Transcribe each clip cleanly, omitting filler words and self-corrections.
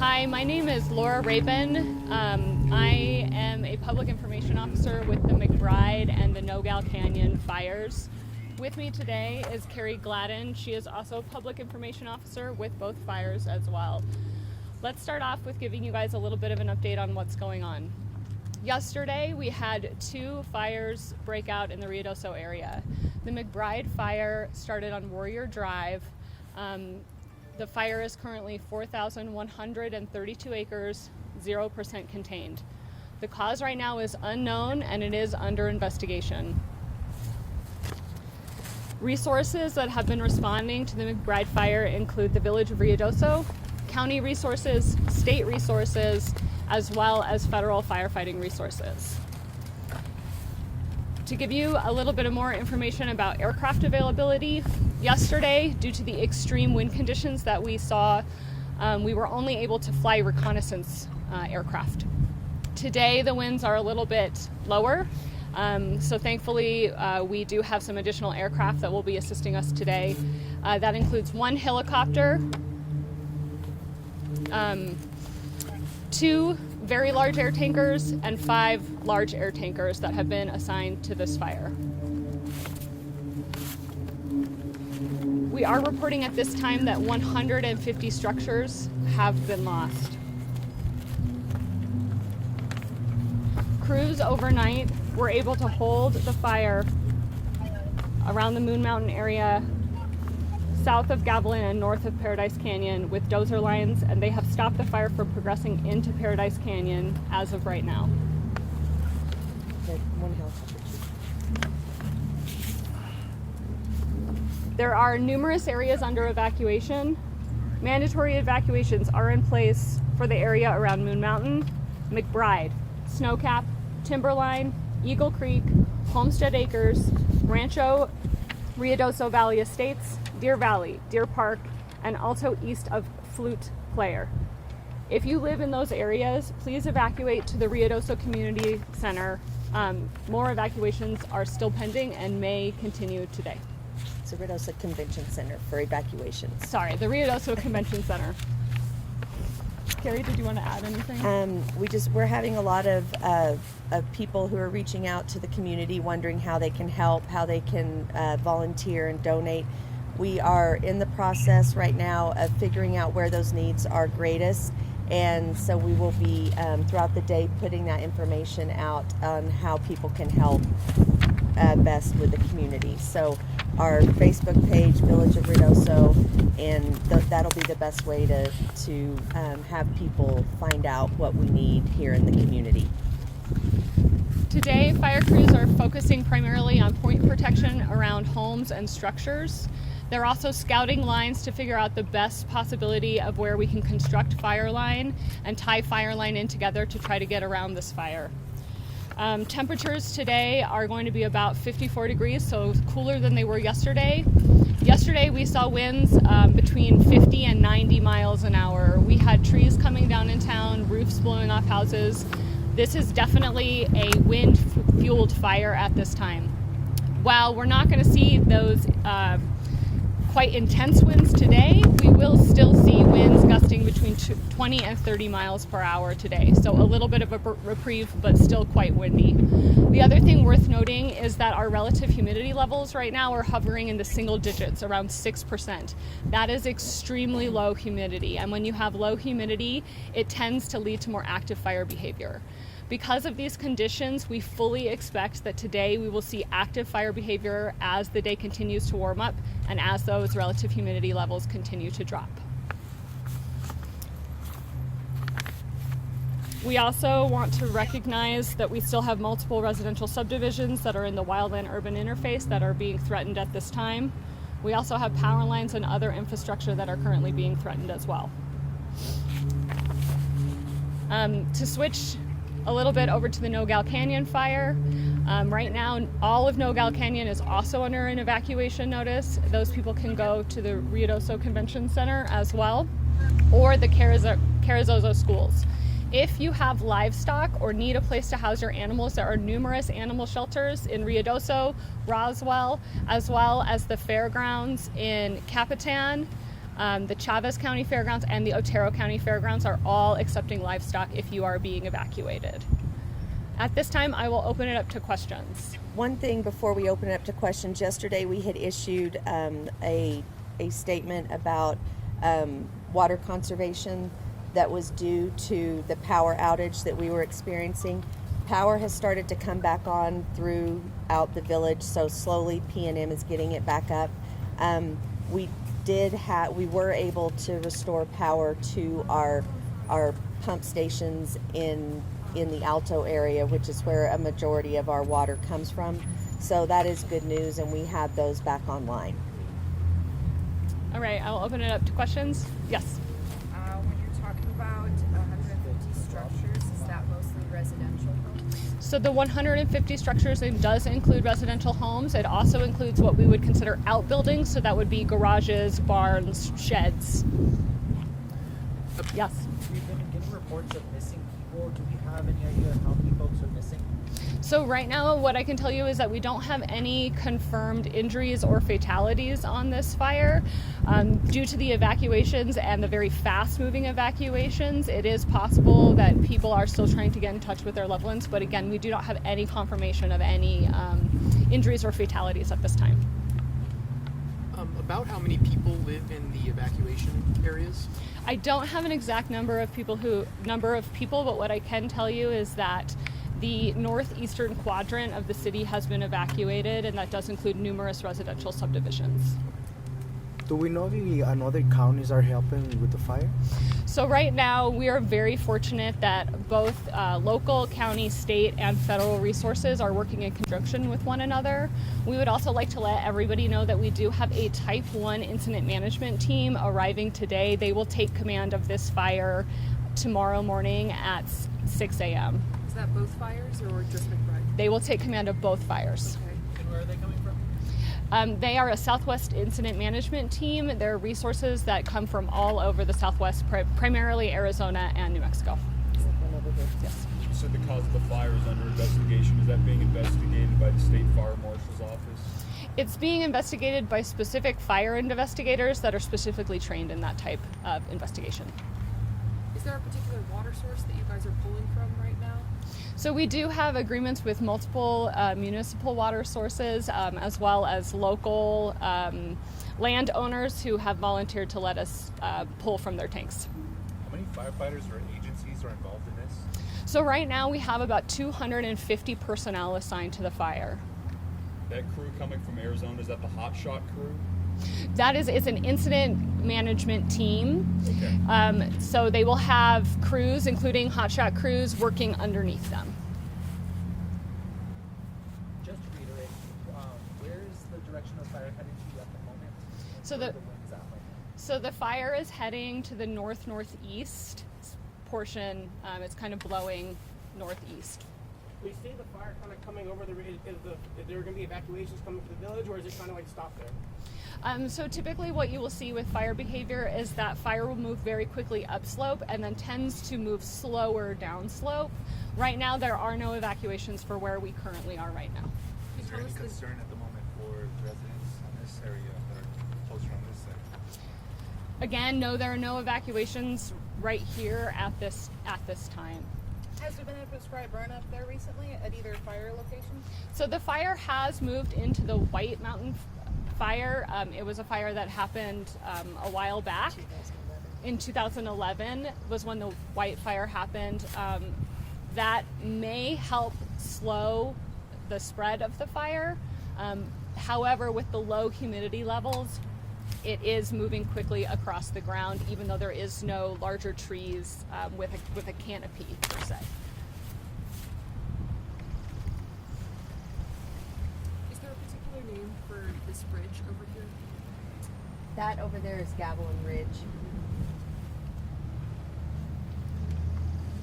Hi, my name is Laura Rabin. I am a public information officer with the McBride and the Gavilian Canyon Fires. With me today is Carrie Gladden. She is also a public information officer with both fires as well. Let's start off with giving you guys a little bit of an update on what's going on. Yesterday, we had 2 fires break out in the Ruidoso area. The McBride Fire started on McBride Drive. The fire is currently 4,132 acres, 0% contained. The cause right now is unknown and it is under investigation. Resources that have been responding to the McBride Fire include the village of Ruidoso, county resources, state resources, as well as federal firefighting resources. To give you a little bit of more information about aircraft availability, yesterday, due to the extreme wind conditions that we saw, we were only able to fly reconnaissance aircraft. Today, the winds are a little bit lower, so thankfully we do have some additional aircraft that will be assisting us today. That includes 1 helicopter, 2 very large air tankers, and 5 large air tankers that have been assigned to this fire. We are reporting at this time that 150 structures have been lost. Crews overnight were able to hold the fire around the Moon Mountain area, south of Gavilian and north of Paradise Canyon with dozer lines, and they have stopped the fire from progressing into Paradise Canyon as of right now. There are numerous areas under evacuation. Mandatory evacuations are in place for the area around Moon Mountain, McBride, Snowcap, Timberline, Eagle Creek, Homestead Acres, Rancho Ruidoso Valley Estates, Deer Valley, Deer Park, and also east of Flute Player. If you live in those areas, please evacuate to the Ruidoso Community Center. More evacuations are still pending and may continue today. It's the Ruidoso Convention Center for evacuations. Sorry, the Ruidoso Convention Center. Carrie, did you want to add anything? We're having a lot of people who are reaching out to the community, wondering how they can help, how they can volunteer and donate. We are in the process right now of figuring out where those needs are greatest, and so we will be throughout the day putting that information out on how people can help best with the community. So our Facebook page, Village of Ruidoso, and that'll be the best way to have people find out what we need here in the community. Today, fire crews are focusing primarily on point protection around homes and structures. They're also scouting lines to figure out the best possibility of where we can construct fire line and tie fire line in together to try to get around this fire. Temperatures today are going to be about 54 degrees, so cooler than they were yesterday. Yesterday we saw winds between 50 and 90 miles an hour. We had trees coming down in town, roofs blowing off houses. This is definitely a wind-fueled fire at this time. While we're not going to see those quite intense winds today, we will still see winds gusting between 20 and 30 miles per hour today. So a little bit of a reprieve, but still quite windy. The other thing worth noting is that our relative humidity levels right now are hovering in the single digits, around 6%. That is extremely low humidity. And when you have low humidity, it tends to lead to more active fire behavior. Because of these conditions, we fully expect that today we will see active fire behavior as the day continues to warm up and as those relative humidity levels continue to drop. We also want to recognize that we still have multiple residential subdivisions that are in the wildland-urban interface that are being threatened at this time. We also have power lines and other infrastructure that are currently being threatened as well. To switch a little bit over to the Gavilian Canyon Fire. Right now, all of Gavilian Canyon is also under an evacuation notice. Those people can go to the Ruidoso Convention Center as well, or the Carrizozo schools. If you have livestock or need a place to house your animals, there are numerous animal shelters in Ruidoso, Roswell, as well as the fairgrounds in Capitan, The Chavez County Fairgrounds and the Otero County Fairgrounds are all accepting livestock if you are being evacuated. At this time, I will open it up to questions. One thing before we open it up to questions, yesterday we had issued a statement about water conservation that was due to the power outage that we were experiencing. Power has started to come back on throughout the village, so slowly P&M is getting it back up. We were able to restore power to our pump stations in the Alto area, which is where a majority of our water comes from. So that is good news, and we have those back online. All right, I'll open it up to questions. Yes. When you're talking about 150 structures, is that mostly residential homes? So the 150 structures, it does include residential homes. It also includes what we would consider outbuildings, so that would be garages, barns, sheds. Yes. We've been getting reports of missing people. Do we have any idea of how many folks are missing? So right now, what I can tell you is that we don't have any confirmed injuries or fatalities on this fire. Due to the evacuations and the very fast-moving evacuations, it is possible that people are still trying to get in touch with their loved ones. But again, we do not have any confirmation of any injuries or fatalities at this time. About how many people live in the evacuation areas? I don't have an exact number of people, but what I can tell you is that the northeastern quadrant of the city has been evacuated, and that does include numerous residential subdivisions. Do we know if other counties are helping with the fire? So right now, we are very fortunate that both local, county, state, and federal resources are working in conjunction with one another. We would also like to let everybody know that we do have a Type 1 incident management team arriving today. They will take command of this fire tomorrow morning at 6 a.m. Is that both fires or just McBride? They will take command of both fires. Okay. And where are they coming from? They are a Southwest Incident Management team. They're resources that come from all over the Southwest, primarily Arizona and New Mexico. Yes. You said the cause of the fire is under investigation. Is that being investigated by the State Fire Marshal's office? It's being investigated by specific fire investigators that are specifically trained in that type of investigation. Is there a particular water source that you guys are pulling from right now? So we do have agreements with multiple municipal water sources, as well as local landowners who have volunteered to let us pull from their tanks. How many firefighters or agencies are involved in this? So right now we have about 250 personnel assigned to the fire. That crew coming from Arizona, is that the hot shot crew? It's an incident management team. Okay. So they will have crews, including hotshot crews, working underneath them. Just to reiterate, where is the direction of fire heading to at the moment? So Where are the winds at right now? So the fire is heading to the north-northeast portion. It's kind of blowing northeast. We see the fire kind of coming over is there going to be evacuations coming to the village, or is it kind of like stop there? So typically what you will see with fire behavior is that fire will move very quickly upslope and then tends to move slower downslope. Right now there are no evacuations for where we currently are right now. Is there any concern at the moment for residents in this area that are closer on this side? Again, no, there are no evacuations right here at this time. Has there been a prescribed burn up there recently at either fire location? So the fire has moved into the White Mountain fire. It was a fire that happened a while back. In 2011 was when the White Fire happened. That may help slow the spread of the fire. However, with the low humidity levels, it is moving quickly across the ground, even though there is no larger trees with a canopy per se. Is there a particular name for this bridge over here? That over there is Gavilian Ridge.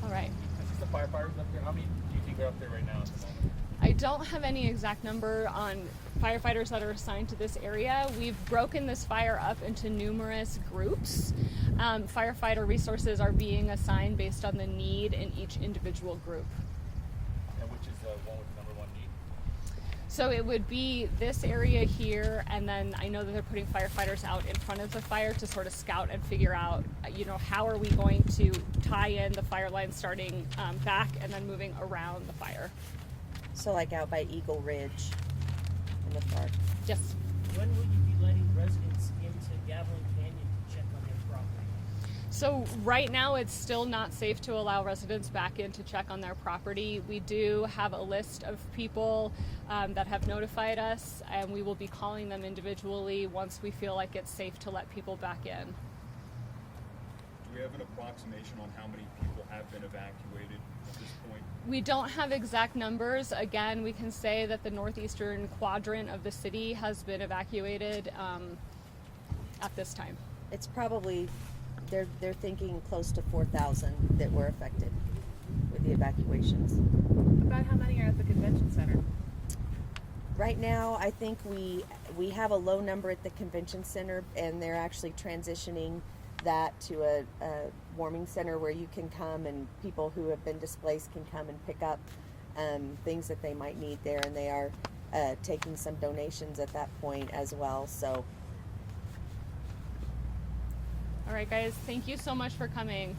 All right. Is this the firefighters up there? How many do you think are up there right now at the moment? I don't have any exact number on firefighters that are assigned to this area. We've broken this fire up into numerous groups. Firefighter resources are being assigned based on the need in each individual group. And which is the one with the number one need? So it would be this area here, and then I know that they're putting firefighters out in front of the fire to sort of scout and figure out, how are we going to tie in the fire line starting back and then moving around the fire. So like out by Eagle Ridge in the park. Yes. When will you be letting residents into Gavilian Canyon to check on their property? So right now it's still not safe to allow residents back in to check on their property. We do have a list of people that have notified us, and we will be calling them individually once we feel like it's safe to let people back in. Do we have an approximation on how many people have been evacuated at this point? We don't have exact numbers. Again, we can say that the northeastern quadrant of the city has been evacuated at this time. It's probably they're thinking close to 4,000 that were affected with the evacuations. About how many are at the convention center? Right now, I think we have a low number at the convention center, and they're actually transitioning that to a warming center where you can come and people who have been displaced can come and pick up things that they might need there, and they are taking some donations at that point as well. So, All right, guys, thank you so much for coming.